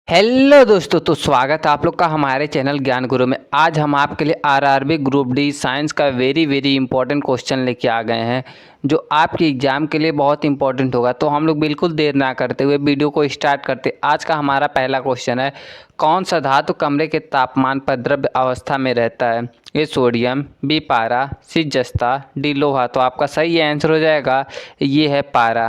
Hello दोस्तों, तो स्वागत है आप लोग का हमारे चैनल ज्ञान गुरु में। आज हम आपके लिए आरआरबी ग्रुप डी साइंस का वेरी इंपॉर्टेंट क्वेश्चन लेके आ गए हैं, जो आपके एग्जाम के लिए बहुत इंपॉर्टेंट होगा। तो हम लोग बिल्कुल देर ना करते हुए वीडियो को स्टार्ट करते। आज का हमारा पहला क्वेश्चन है, कौन सा धातु कमरे के तापमान पर द्रव्य अवस्था में रहता है? ए सोडियम, बी पारा, सी जस्ता, डी लोहा। तो आपका सही आंसर हो जाएगा ये है पारा।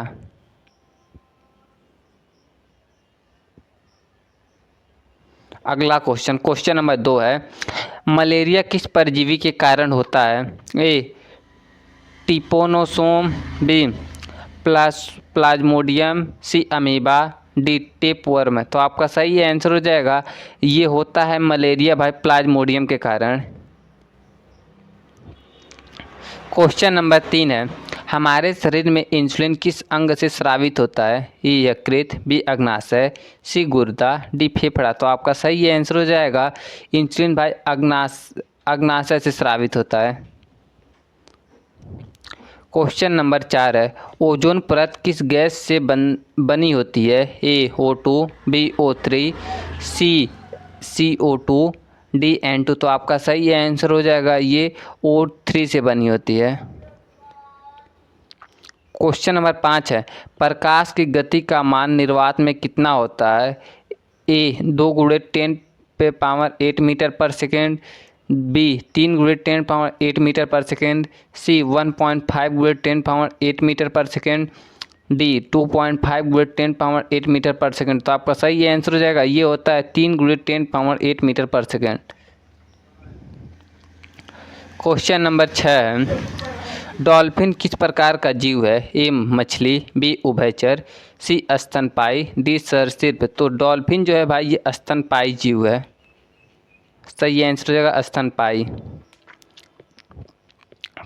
अगला क्वेश्चन नंबर 2 है, मलेरिया किस परजीवी के कारण होता है? ए टिपोनोसोम, बी प्लाज्मोडियम, सी अमीबा, डी टेपवर्म। तो आपका सही आंसर हो जाएगा ये होता है मलेरिया भाई, प्लाज्मोडियम के कारण। क्वेश्चन नंबर 3 है, हमारे शरीर में इंसुलिन किस अंग से स्रावित होता है? ए यकृत, बी अग्नाशय, सी गुर्दा, डी फेफड़ा। तो आपका सही आंसर हो जाएगा इंसुलिन भाई अग्नाशय से स्रावित होता है। क्वेश्चन नंबर 4 है, ओजोन परत किस गैस से बनी होती है? ए O2, बी O3, सी CO2, डी N2। तो आपका सही आंसर हो जाएगा ये O3 से बनी होती है। क्वेश्चन नंबर 5 है, प्रकाश की गति का मान निर्वात में कितना होता है? ए 2 × 10⁸ मीटर पर सेकेंड, बी 3 × 10⁸ मीटर पर सेकेंड, सी 1.5 × 10⁸ मीटर पर सेकेंड, डी 2.5 × 10⁸ मीटर पर सेकेंड। तो आपका सही आंसर हो जाएगा ये होता है 3 × 10⁸ मीटर पर सेकेंड। क्वेश्चन नंबर 6 है, डॉल्फिन किस प्रकार का जीव है? ए मछली, बी उभयचर, सी स्तनपायी, डी सरीसृप। तो डॉल्फिन जो है भाई ये स्तनपायी जीव है। सही आंसर हो जाएगा स्तनपायी।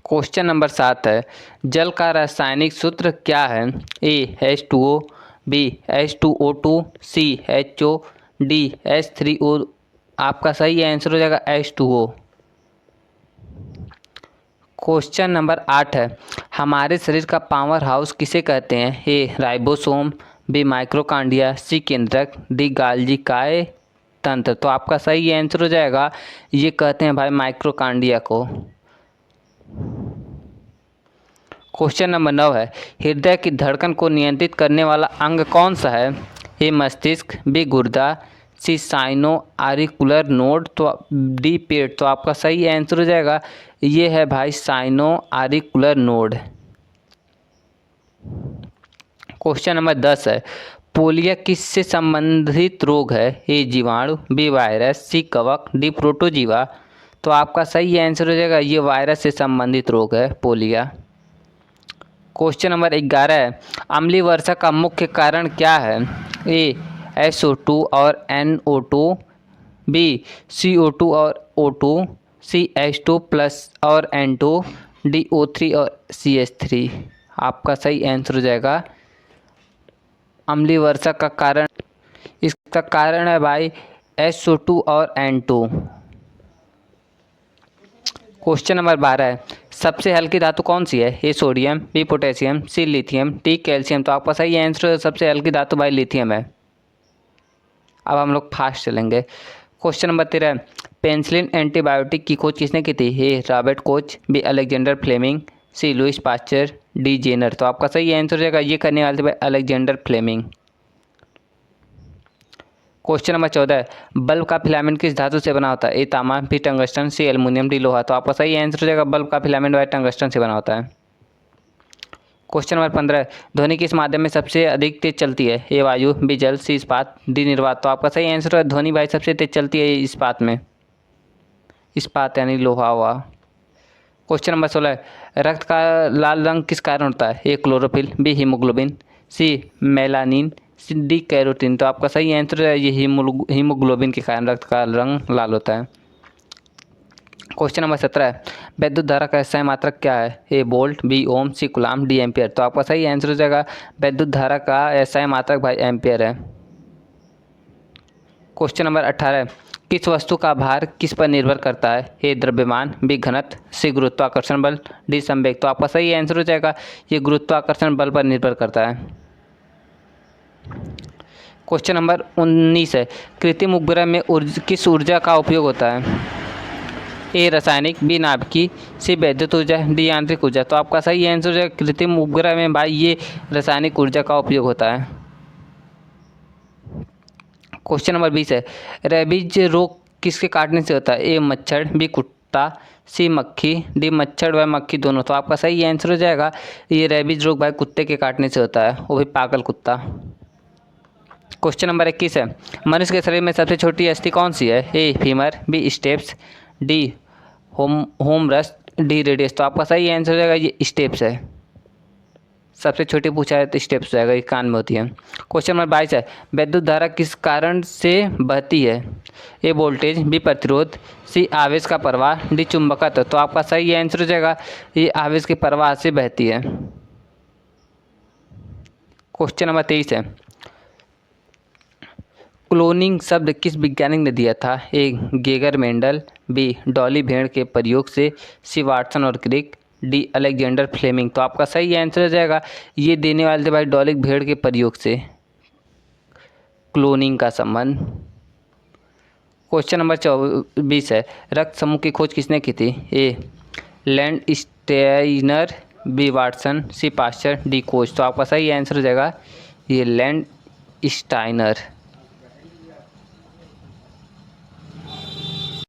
क्वेश्चन नंबर 7 है, जल का रासायनिक सूत्र क्या है? ए H2O, बी H2O2, सी HO, डी H3O। आपका सही आंसर हो जाएगा H2O। क्वेश्चन नंबर 8 है, हमारे शरीर का पावर हाउस किसे कहते हैं? ए राइबोसोम, बी माइक्रोकांडिया, सी केंद्रक, डी गाल्जी काय तंत्र। तो आपका सही आंसर हो जाएगा ये कहते हैं भाई माइक्रोकांडिया को। क्वेश्चन नंबर 9 है, हृदय की धड़कन को नियंत्रित करने वाला अंग कौन सा है? ए मस्तिष्क, बी गुर्दा, सी साइनो आरिकुलर नोड, तो डी पेट। तो आपका सही आंसर हो जाएगा ये है भाई साइनो आरिकुलर नोड। क्वेश्चन नंबर 10 है, पोलियो किससे संबंधित रोग है? ए जीवाणु, बी वायरस, सी कवक, डी प्रोटोजीवा। तो आपका सही आंसर हो जाएगा ये वायरस से संबंधित रोग है पोलियो। क्वेश्चन नंबर 11 है, अम्लीय वर्षा का मुख्य कारण क्या है? ए SO2 और NO2, बी CO2 और O2, सी H2 प्लस और N2, डी O3 और CH3। आपका सही आंसर हो जाएगा अम्लीय वर्षा का कारण, इसका कारण है भाई SO2 और N2। क्वेश्चन नंबर 12 है, सबसे हल्की धातु कौन सी है? A sodium, B potassium, C lithium, D calcium. तो आपका सही आंसर सबसे हल्की धातु भाई लिथियम है। अब हम लोग फास्ट चलेंगे। क्वेश्चन नंबर 13, पेनिसिलिन एंटीबायोटिक की खोज किसने की थी? A Robert Koch, B Alexander Fleming, C Louis Pasteur, D Jenner. तो आपका सही आंसर हो जाएगा ये करने वाले थे भाई Alexander Fleming. Question number 14, bulb का फिलामेंट किस धातु से बना होता है? ए तांबा, B tungsten, C aluminium, D लोहा। तो आपका सही आंसर हो जाएगा बल्ब का फिलामेंट भाई टंगस्टन से बना होता है। क्वेश्चन नंबर 15, ध्वनि किस माध्यम में सबसे अधिक तेज चलती है? ए वायु, बी जल, सी इस्पात, डी निर्वात। तो आपका सही आंसर है ध्वनि भाई सबसे तेज चलती है इस्पात में, इस्पात यानी लोहा हुआ। क्वेश्चन नंबर 16, रक्त का लाल रंग किस कारण होता है? A chlorophyll, B haemoglobin, C melanin, C D carotene. तो आपका सही आंसर है ये हीमोग्लोबिन के कारण रक्त का रंग लाल होता है। क्वेश्चन नंबर 17, विद्युत धारा का SI मात्रक क्या है? ए वोल्ट, बी ओम, सी कूलम्ब, डी एम्पियर। तो आपका सही आंसर हो जाएगा विद्युत धारा का SI मात्रक भाई एम्पियर है। क्वेश्चन नंबर 18, किस वस्तु का भार किस पर निर्भर करता है? ए द्रव्यमान, बी घनत्व, सी गुरुत्वाकर्षण बल, डी संवेग। तो आपका सही आंसर हो जाएगा ये गुरुत्वाकर्षण बल पर निर्भर करता है। क्वेश्चन नंबर 19 है, कृत्रिम उपग्रह में किस ऊर्जा का उपयोग होता है? ए रासायनिक, बी नाभिकीय, सी वैद्युत ऊर्जा, डी यांत्रिक ऊर्जा। तो आपका सही आंसर है कृत्रिम उपग्रह में भाई ये रासायनिक ऊर्जा का उपयोग होता है। क्वेश्चन नंबर 20 है, रेबीज रोग किसके काटने से होता है? ए मच्छर, बी कुत्ता, सी मक्खी, डी मच्छर व मक्खी दोनों। तो आपका सही आंसर हो जाएगा ये रेबीज रोग भाई कुत्ते के काटने से होता है, वो भी पागल कुत्ता। क्वेश्चन नंबर 21 है, मनुष्य के शरीर में सबसे छोटी अस्थि कौन सी है? A femur, B stapes, D humerus, D radius. तो आपका सही आंसर हो जाएगा ये स्टेप्स है, सबसे छोटी पूछा है तो स्टेप्स हो जाएगा, ये कान में होती है। क्वेश्चन नंबर 22 है, विद्युत धारा किस कारण से बहती है? ए वोल्टेज, बी प्रतिरोध, सी आवेश का प्रवाह, डी चुंबकत्व। तो आपका सही आंसर हो जाएगा ये आवेश के प्रवाह से बहती है। क्वेश्चन नंबर 23 है, क्लोनिंग शब्द किस वैज्ञानिक ने दिया था? ए गेगर मेंडल, बी डॉली भेड़ के प्रयोग से, सी वाटसन और क्रिक, डी अलेक्जेंडर फ्लेमिंग। तो आपका सही आंसर हो जाएगा ये देने वाले थे भाई डॉली भेड़ के प्रयोग से क्लोनिंग का संबंध। क्वेश्चन नंबर 24 है, रक्त समूह की खोज किसने की थी? A land स्टेइनर, B Watson, C pasture, D coach. तो आपका सही आंसर हो जाएगा ये लैंड स्टाइनर।